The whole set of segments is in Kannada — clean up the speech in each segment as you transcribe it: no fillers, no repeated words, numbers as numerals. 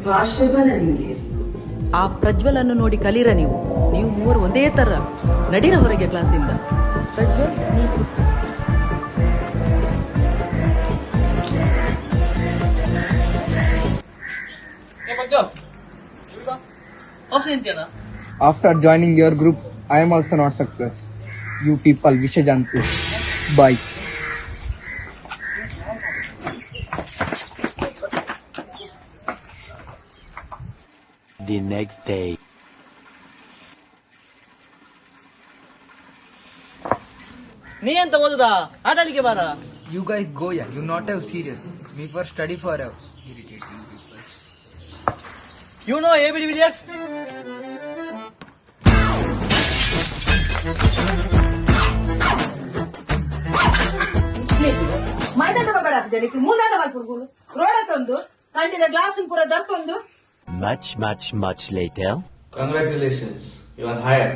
ಭಾಷೆ ಬರ ನಿಮಗೆ. ಆ ಪ್ರಜ್ವಲನ್ನು ನೋಡಿ ಕಲೀರ ನೀವು ಮೂವರು ಒಂದೇ ತರ. ನಡೀರ ಹೊರಗೆ ಕ್ಲಾಸಿಂದ. ಪ್ರಜ್ವಲ್ ನೀವು After joining your group, I am also not success. You people, Vishajantu. Bye. The next day. ನೀ ಅಂತ ಓದುದಾ ಆಟಲಿಕ್ಕೆ ಬಾರ. You guys go, yeah. You not have serious. Me for study for have. Irritating people. You know ABD Villiers? Much later. Congratulations, you are hired.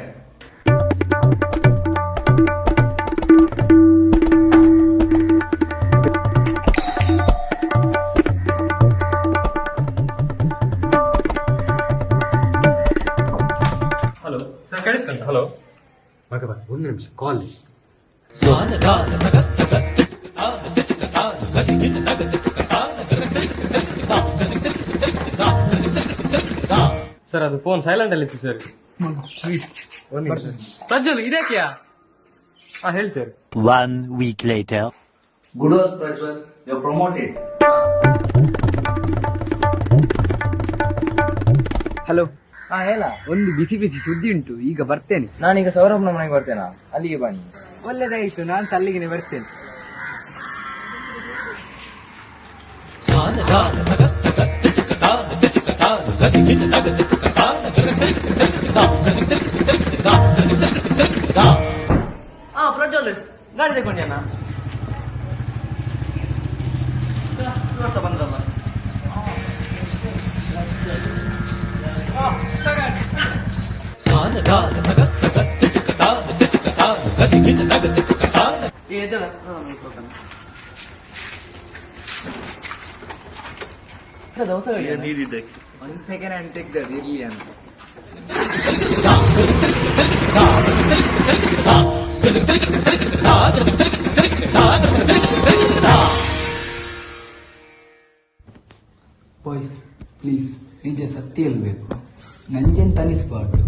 Hello sir ಕೇಳಿಸ್ತಂತ. ಹಲೋ ಮಗ ಬರ ಒಂದು ನಿಮಿಷ ಕಾಲ್. ಸರ್ ಅದು ಫೋನ್ ಸೈಲೆಂಟ್ ಅಲ್ಲಿ ಇತ್ತು ಸರ್. ಪ್ರಜ್ವಲ್ ಇದಕ್ಯಾ? ಹೇಳಿ sir. 1 week later. Good work, Prajwal. You're promoted. Hello. ಹೇಳ. ಒಂದು ಬಿಸಿ ಬಿಸಿ ಸುದ್ದಿ ಉಂಟು, ಈಗ ಬರ್ತೇನೆ. ನಾನೀಗ ಸೌರಭ್ನ ಮನೆಗೆ ಬರ್ತೇನಾ? ಅಲ್ಲಿಗೆ ಬನ್ನಿ. ಒಳ್ಳೇದಾಯ್ತು, ನಾನು ಅಲ್ಲಿಗೆ ಬರ್ತೇನೆ. ಪ್ರಜ್ವಲ್ ಗಾಡಿ ತಗೊಂಡ್ಯಾನ ಬಂದ್ರಲ್ಲ. ಒಂದು ಸೆಕೆಂಡ್ ಹ್ಯಾಂಡ್ ತೆಗ್ದದ್ದು ಇರ್ಲಿ ಅಂತ. ಬಾಯ್ಸ್ ಪ್ಲೀಸ್, ನಿಜ ಸತ್ಯ ಇಲ್ಬೇಕು, ನಂಜೆಂತ ಅನಿಸ್ಬಾರ್ದು.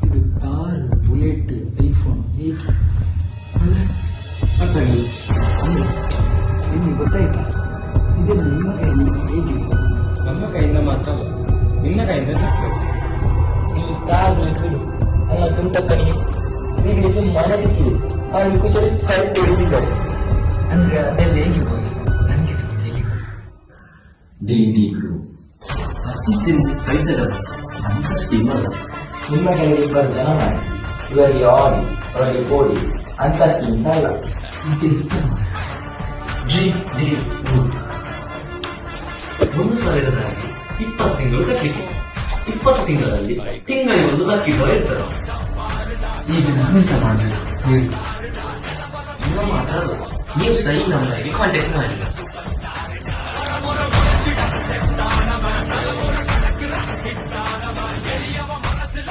ಇದು ಕಾರು, ಬುಲೆಟ್, ಐಫೋನ್ ಹೇಗೆ ಅಂದ್ರೆ ನಿಮಗೆ ಗೊತ್ತಾಯ್ತಾ? ಇದೆಲ್ಲ ನಿಮ್ಮ ಕೈಯಲ್ಲಿ ಹೇಗೆ? ನಮ್ಮ ಕೈಯಿಂದ ಮಾತ್ರ ಅಲ್ಲ, ನಿನ್ನ ಕೈಯಿಂದ ಸಿಗ್ತದೆ. ನೀ ಕಾರು ಬಿಡು, ನನ್ನ ಸುಂಟಕ್ಕನಿಗೆ ಮನಸ್ಸಿದೆ ಅವನಿಗೆ ಕುಶಲ ಕರೆಕ್ಟ್ ಹಿಡಿದಿದ್ದಾರೆ. ಅಂದ್ರೆ ಅದೆಲ್ಲ ಹೇಗೆ ಬಾಯ್ಸ್? ನನಗೆ ಸ್ವಲ್ಪ ಹೇಳಿ. ನಿಮ್ಮ ಕೆಳಗೆ 2 ಜನ ಮಾಡಿ, ಇವರಿಗೆ ಆಡಿ ಅವರಿಗೆ ಕೋಡಿ ಅಂತ ಸ್ಕೀಮ್ಸ್ ಅಲ್ಲ. ಒಂದು ಸಾವಿರದಲ್ಲಿ 20 ತಿಂಗಳು ಕಟ್ಟಲಿಕ್ಕೆ, 20 ತಿಂಗಳಲ್ಲಿ ತಿಂಗಳಿಗೆ ಒಂದು ಲಕ್ಕಿ ಬಾಯ್ ಇರ್ತಾರೆ. ಈಗ ನಾನೆಂತ ಮಾಡಲಿ ಹೇಳಿ? ನೀವು ಮಾತ್ರ ಅಲ್ಲ, ನೀವು ಸಹ ಈ ನಮ್ಮಲ್ಲಿ ಕಾಂಟ್ಯಾಕ್ಟ್ ಮಾಡಿ. ಗೆಳೆಯವ ಮನಸ್ಸಿನ